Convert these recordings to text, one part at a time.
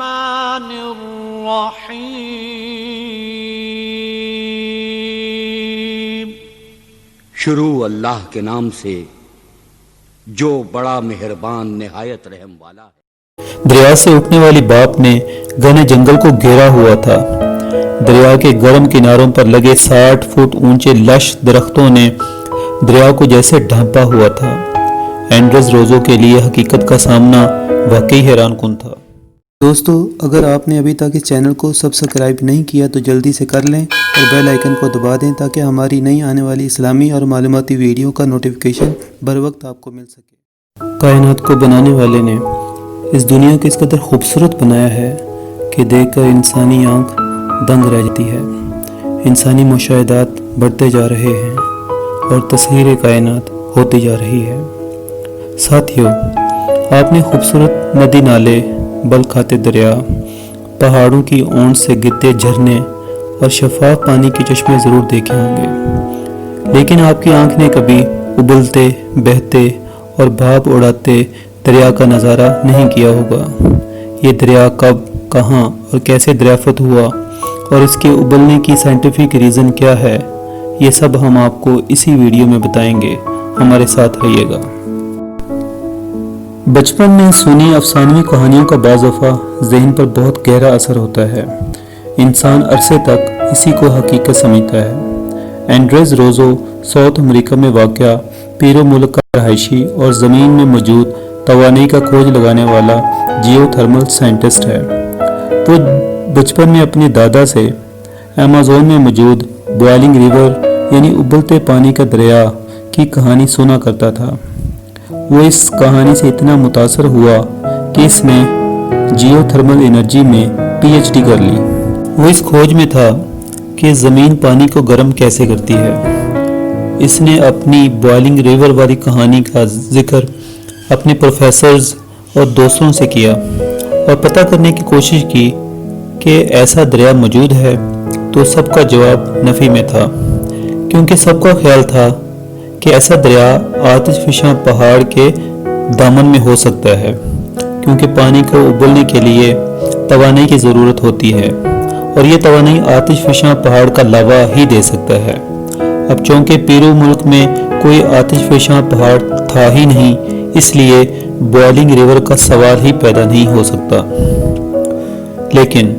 الرحمن الرحیم۔ شروع اللہ کے نام سے جو بڑا مہربان نہایت رحم والا ہے۔ دریا سے اٹھنے والی باپ نے گھنے جنگل کو گھیرا ہوا تھا۔ دریا کے گرم کناروں پر لگے 60 فٹ اونچے لش درختوں نے دریا کو جیسے ڈھانپا ہوا تھا۔ اینڈرز روزو کے لیے حقیقت کا سامنا واقعی حیران کن تھا۔ دوستو، اگر آپ نے ابھی تک اس چینل کو سبسکرائب نہیں کیا تو جلدی سے کر لیں اور بیل آئیکن کو دبا دیں تاکہ ہماری نئی آنے والی اسلامی اور معلوماتی ویڈیو کا نوٹیفیکیشن بر وقت آپ کو مل سکے۔ کائنات کو بنانے والے نے اس دنیا کو اس قدر خوبصورت بنایا ہے کہ دیکھ کر انسانی آنکھ دنگ رہ جاتی ہے۔ انسانی مشاہدات بڑھتے جا رہے ہیں اور تصویر کائنات ہوتی جا رہی ہے۔ ساتھیو، آپ نے خوبصورت ندی نالے، بل کھاتے دریا، پہاڑوں کی اونٹ سے گرتے جھرنے اور شفاف پانی کے چشمے ضرور دیکھے ہوں گے، لیکن آپ کی آنکھ نے کبھی ابلتے، بہتے اور بھاپ اڑاتے دریا کا نظارہ نہیں کیا ہوگا۔ یہ دریا کب، کہاں اور کیسے دریافت ہوا اور اس کے ابلنے کی سائنٹیفک ریزن کیا ہے، یہ سب ہم آپ کو اسی ویڈیو میں بتائیں گے۔ ہمارے ساتھ رہیے گا۔ بچپن میں سنی افسانوی کہانیوں کا بعض دفعہ ذہن پر بہت گہرا اثر ہوتا ہے۔ انسان عرصے تک اسی کو حقیقت سمجھتا ہے۔ اینڈرز روزو ساؤتھ امریکہ میں واقع پیرو ملک کا رہائشی اور زمین میں موجود توانائی کا کھوج لگانے والا جیو تھرمل سائنٹسٹ ہے۔ وہ بچپن میں اپنے دادا سے ایمیزون میں موجود بوائلنگ ریور یعنی ابلتے پانی کا دریا کی کہانی سنا کرتا تھا۔ وہ اس کہانی سے اتنا متاثر ہوا کہ اس نے جیو تھرمل انرجی میں PhD کر لی۔ وہ اس کھوج میں تھا کہ زمین پانی کو گرم کیسے کرتی ہے۔ اس نے اپنی بوائلنگ ریور والی کہانی کا ذکر اپنے پروفیسرز اور دوستوں سے کیا اور پتہ کرنے کی کوشش کی کہ ایسا دریا موجود ہے، تو سب کا جواب نفی میں تھا، کیونکہ سب کا خیال تھا کہ ایسا دریا آتش فشاں پہاڑ کے دامن میں ہو سکتا ہے، کیونکہ پانی کو ابلنے کے لیے توانائی کی ضرورت ہوتی ہے اور یہ توانائی آتش فشاں پہاڑ کا لاوا ہی دے سکتا ہے۔ اب چونکہ پیرو ملک میں کوئی آتش فشاں پہاڑ تھا ہی نہیں، اس لیے بوائلنگ ریور کا سوال ہی پیدا نہیں ہو سکتا۔ لیکن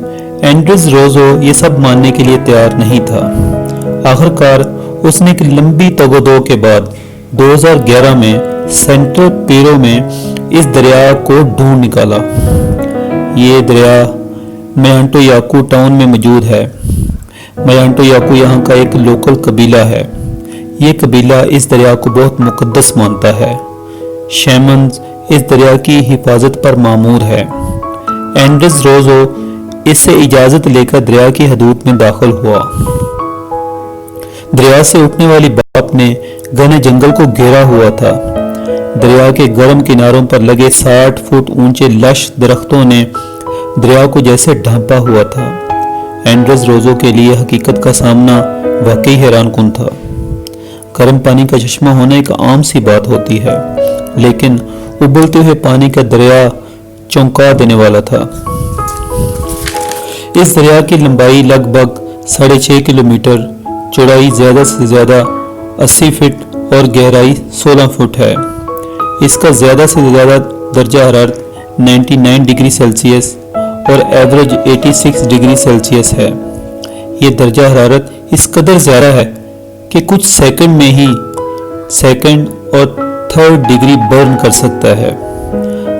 اینڈرز روزو یہ سب ماننے کے لیے تیار نہیں تھا۔ آخرکار اس نے ایک لمبی تگ و دو کے بعد 2011 میں سینٹرل پیرو میں اس دریا کو ڈھونڈ نکالا۔ یہ دریا میانٹو یاکو ٹاؤن میں موجود ہے۔ میانٹو یاکو یہاں کا ایک لوکل قبیلہ ہے۔ یہ قبیلہ اس دریا کو بہت مقدس مانتا ہے۔ شیمنز اس دریا کی حفاظت پر مامور ہے۔ اینڈرز روزو اس سے اجازت لے کر دریا کی حدود میں داخل ہوا۔ دریا سے اٹھنے والی باپ نے گھنے جنگل کو گھیرا ہوا تھا۔ دریا کے گرم کناروں پر لگے 60 فٹ اونچے لش درختوں نے دریا کو جیسے ڈھانپا ہوا تھا۔ اینڈرز روزو کے لیے حقیقت کا سامنا واقعی حیران کن تھا۔ گرم پانی کا چشمہ ہونا ایک عام سی بات ہوتی ہے، لیکن ابلتے ہوئے پانی کا دریا چونکا دینے والا تھا۔ اس دریا کی لمبائی لگ بھگ 6.5 کلومیٹر، چوڑائی زیادہ سے زیادہ 80 فٹ اور گہرائی 16 فٹ ہے۔ اس کا زیادہ سے زیادہ درجہ حرارت 99 ڈگری سیلسیس اور ایوریج 86 ڈگری سیلسیس ہے۔ یہ درجہ حرارت اس قدر زیادہ ہے کہ کچھ سیکنڈ میں ہی سیکنڈ اور 3rd ڈگری برن کر سکتا ہے،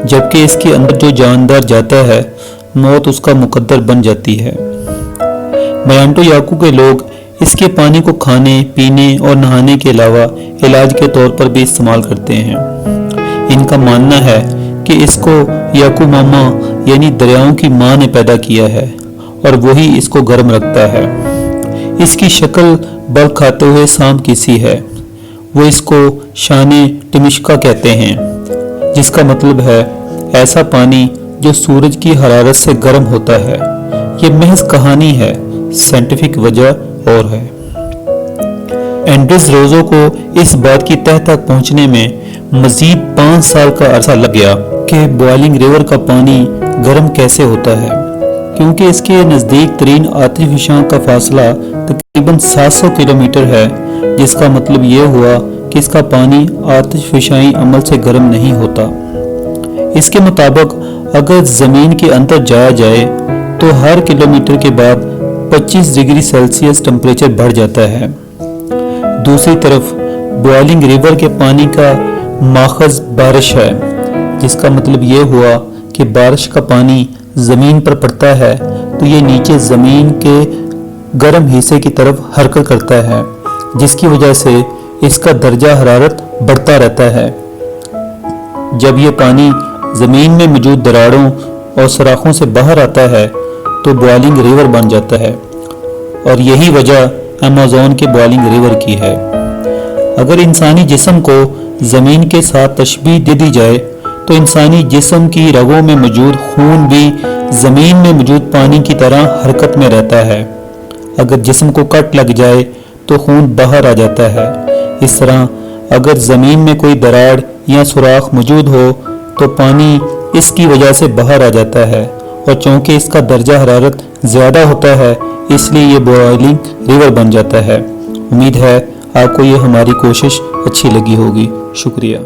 جبکہ اس کے اندر جو جاندار جاتا ہے موت اس کا مقدر بن جاتی ہے۔ میانٹو یاکو کے لوگ اس کے پانی کو کھانے، پینے اور نہانے کے علاوہ علاج کے طور پر بھی استعمال کرتے ہیں۔ ان کا ماننا ہے کہ اس کو یاکو ماما یعنی دریاؤں کی ماں نے پیدا کیا ہے اور وہی اس کو گرم رکھتا ہے۔ اس کی شکل بل کھاتے ہوئے سانپ کی سی ہے۔ وہ اس کو شانے ٹمشکا کہتے ہیں، جس کا مطلب ہے ایسا پانی جو سورج کی حرارت سے گرم ہوتا ہے۔ یہ محض کہانی ہے، سائنٹیفک وجہ اور ہے۔ اینڈرز روزو کو اس بات کی تہ تک پہنچنے میں مزید 5 سال کا عرصہ لگ گیا کہ بوائلنگ ریور کا پانی گرم کیسے ہوتا ہے، کیونکہ اس کے نزدیک ترین آتش فشاں کا فاصلہ تقریباً 700 کلومیٹر ہے، جس کا مطلب یہ ہوا کہ اس کا پانی آتش فشائی عمل سے گرم نہیں ہوتا۔ اس کے مطابق اگر زمین کے اندر جایا جائے تو ہر کلومیٹر کے بعد 25 ڈگری سیلسیس ٹمپریچر بڑھ جاتا ہے۔ دوسری طرف بوائلنگ ریور کے پانی کا ماخذ بارش ہے، جس کا مطلب یہ ہوا کہ بارش کا پانی زمین پر پڑتا ہے تو یہ نیچے زمین کے گرم حصے کی طرف حرکت کرتا ہے، جس کی وجہ سے اس کا درجہ حرارت بڑھتا رہتا ہے۔ جب یہ پانی زمین میں موجود دراڑوں اور سوراخوں سے باہر آتا ہے تو بوائلنگ ریور بن جاتا ہے، اور یہی وجہ ایمیزون کے بوائلنگ ریور کی ہے۔ اگر انسانی جسم کو زمین کے ساتھ تشبیہ دے دی جائے تو انسانی جسم کی رگوں میں موجود خون بھی زمین میں موجود پانی کی طرح حرکت میں رہتا ہے۔ اگر جسم کو کٹ لگ جائے تو خون باہر آ جاتا ہے۔ اس طرح اگر زمین میں کوئی دراڑ یا سوراخ موجود ہو تو پانی اس کی وجہ سے باہر آ جاتا ہے، اور چونکہ اس کا درجہ حرارت زیادہ ہوتا ہے اس لیے یہ بوائلنگ ریور بن جاتا ہے۔ امید ہے آپ کو یہ ہماری کوشش اچھی لگی ہوگی۔ شکریہ۔